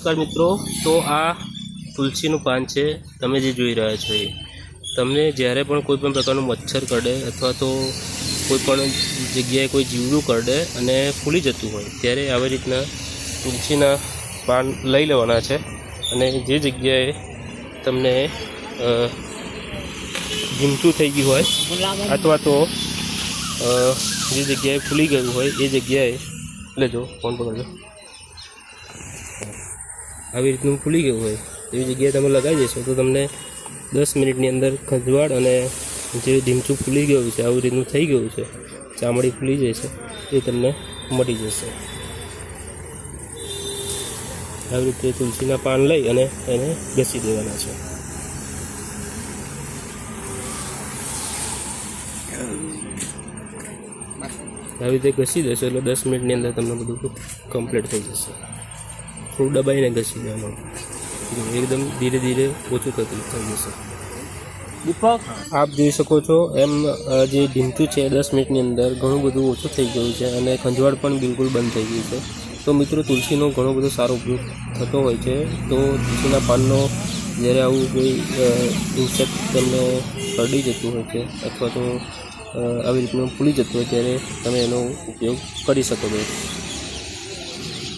નમસ્કાર મિત્રો, તો આ તુલસીનું પાન છે તમે જે જોઈ રહ્યા છો એ તમને જ્યારે પણ કોઈ પણ પ્રકારનું મચ્છર કરડે અથવા તો કોઈ પણ જગ્યાએ કોઈ જીવડું કરડે અને ફૂલી જતું હોય ત્યારે આવી રીતના તુલસીના પાન લઈ લેવાના છે અને જે જગ્યાએ તમને ઝીમતું થઈ ગયું હોય અથવા તો જે જગ્યાએ ફૂલી ગયું હોય એ જગ્યાએ લેજો ફોન પકડજો આવી રીતનું ફૂલી ગયું હોય એવી જગ્યાએ તમે લગાવી દેશો તો તમને 10 મિનિટની અંદર ખંજવાળ અને જે ઢીમચું ફૂલી ગયું છે આવી રીતનું થઈ ગયું છે ચામડી ફૂલી જાય છે એ તમને મટી જશે। આવી રીતે તુલસીના પાન લઈ અને એને ઘસી દેવાના છે। આવી રીતે ઘસી દેશો એટલે 10 મિનિટની અંદર તમને બધું કમ્પ્લીટ થઈ જશે। થોડું દબાઈને ઘસી દેવાનું, એકદમ ધીરે ધીરે ઓછું થતું થઈ જશે। દીપક આપ જોઈ શકો છો એમ જે ઢીમચું છે 10 મિનિટની અંદર ઘણું બધું ઓછું થઈ ગયું છે અને ખંજવાળ પણ બિલકુલ બંધ થઈ ગયું છે। તો મિત્રો તુલસીનો ઘણો બધો સારો ઉપયોગ થતો હોય છે। તો તુલસીના પાનનો જ્યારે આવું કોઈ ઇન્સેક્ટ તમને કરડી જતું હોય છે અથવા તો આવી રીતનું ફૂલી જતું હોય ત્યારે તમે એનો ઉપયોગ કરી શકો છો।